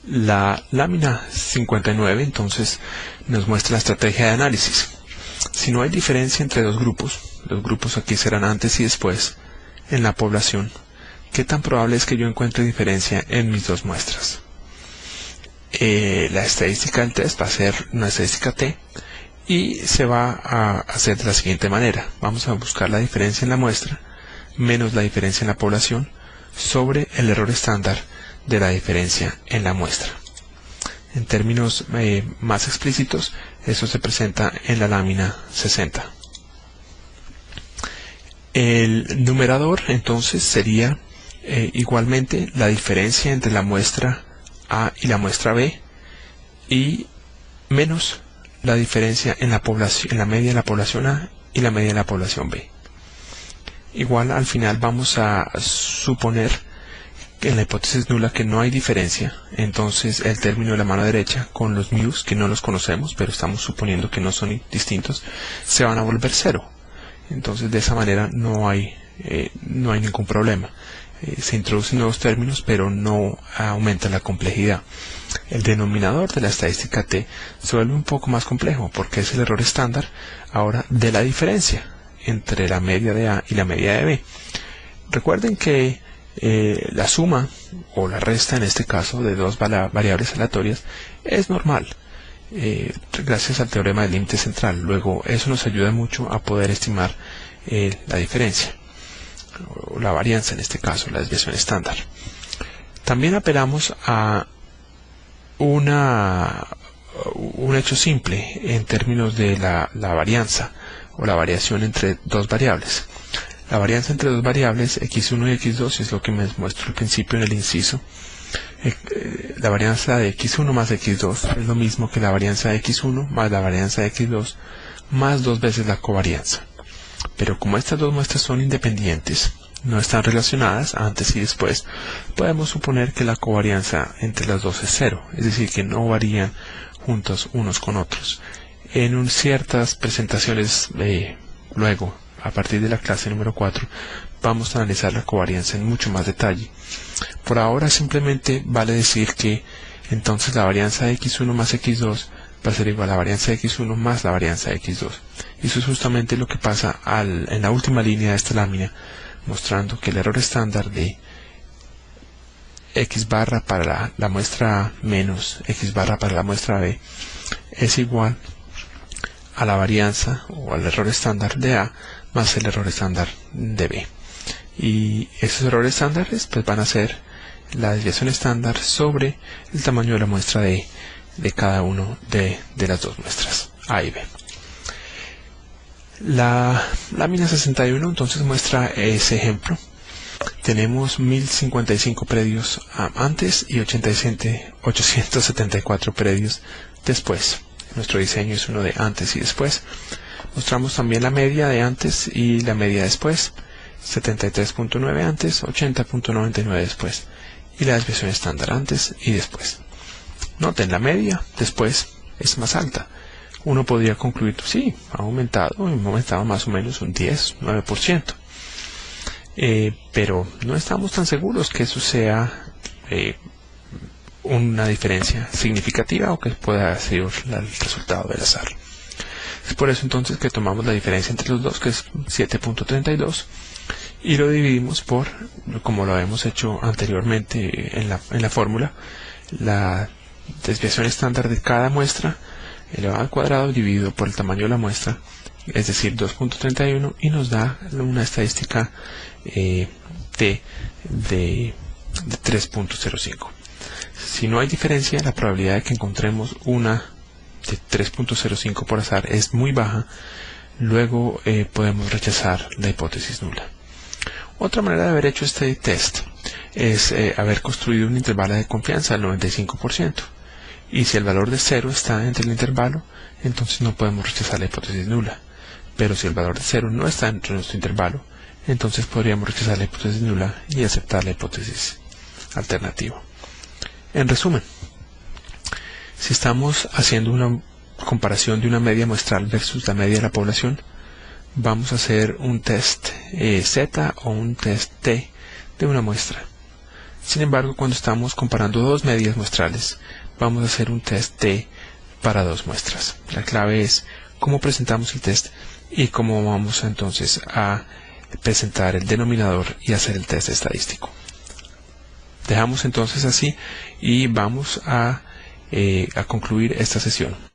La lámina 59 entonces nos muestra la estrategia de análisis. Si no hay diferencia entre dos grupos, los grupos aquí serán antes y después, en la población, ¿qué tan probable es que yo encuentre diferencia en mis dos muestras? La estadística del test va a ser una estadística T y se va a hacer de la siguiente manera. Vamos a buscar la diferencia en la muestra menos la diferencia en la población sobre el error estándar de la diferencia en la muestra. En términos más explícitos, eso se presenta en la lámina 60. El numerador entonces sería igualmente la diferencia entre la muestra A y la muestra B y menos la diferencia en la población, en la media de la población A y la media de la población B. Igual al final vamos a suponer en la hipótesis nula que no hay diferencia, entonces el término de la mano derecha con los μ's, que no los conocemos, pero estamos suponiendo que no son distintos, se van a volver cero. Entonces de esa manera no hay ningún problema. Se introducen nuevos términos, pero no aumenta la complejidad. El denominador de la estadística T se vuelve un poco más complejo, porque es el error estándar ahora de la diferencia entre la media de A y la media de B. Recuerden que la suma o la resta en este caso de dos variables aleatorias es normal gracias al teorema del límite central. Luego eso nos ayuda mucho a poder estimar la diferencia o la varianza, en este caso la desviación estándar. También apelamos a un hecho simple en términos de la varianza o la variación entre dos variables. La varianza entre dos variables, x1 y x2, es lo que me muestro al principio en el inciso. La varianza de x1 más x2 es lo mismo que la varianza de x1 más la varianza de x2 más dos veces la covarianza. Pero como estas dos muestras son independientes, no están relacionadas antes y después, podemos suponer que la covarianza entre las dos es cero, es decir, que no varían juntos unos con otros. En ciertas presentaciones luego, a partir de la clase número 4, vamos a analizar la covarianza en mucho más detalle. Por ahora simplemente vale decir que entonces la varianza de x1 más x2 va a ser igual a la varianza de x1 más la varianza de x2. Y eso es justamente lo que pasa en la última línea de esta lámina, mostrando que el error estándar de x barra para la muestra A menos x barra para la muestra B es igual a la varianza o al error estándar de A más el error estándar de B. Y esos errores estándares pues van a ser la desviación estándar sobre el tamaño de la muestra de cada uno de las dos muestras A y B. La lámina 61 entonces muestra ese ejemplo. Tenemos 1055 predios antes y 874 predios después. Nuestro diseño es uno de antes y después. Mostramos también la media de antes y la media después. 73.9 antes, 80.99 después. Y la desviación estándar antes y después. Noten, la media después es más alta. Uno podría concluir, sí, ha aumentado más o menos un 10-9%. Pero no estamos tan seguros que eso sea una diferencia significativa o que pueda ser el resultado del azar. Es por eso entonces que tomamos la diferencia entre los dos, que es 7.32, y lo dividimos por, como lo habíamos hecho anteriormente en la fórmula, la desviación estándar de cada muestra elevado al cuadrado dividido por el tamaño de la muestra, es decir, 2.31, y nos da una estadística de 3.05. Si no hay diferencia, la probabilidad de que encontremos una de 3.05 por azar es muy baja. Luego podemos rechazar la hipótesis nula. Otra manera de haber hecho este test es haber construido un intervalo de confianza al 95%. Y si el valor de 0 está entre el intervalo, entonces no podemos rechazar la hipótesis nula. Pero si el valor de 0 no está dentro de nuestro intervalo, entonces podríamos rechazar la hipótesis nula y aceptar la hipótesis alternativa. En resumen, si estamos haciendo una comparación de una media muestral versus la media de la población, vamos a hacer un test Z o un test T de una muestra. Sin embargo, cuando estamos comparando dos medias muestrales, vamos a hacer un test T para dos muestras. La clave es cómo presentamos el test y cómo vamos entonces a presentar el denominador y hacer el test estadístico. Dejamos entonces así y vamos a concluir esta sesión.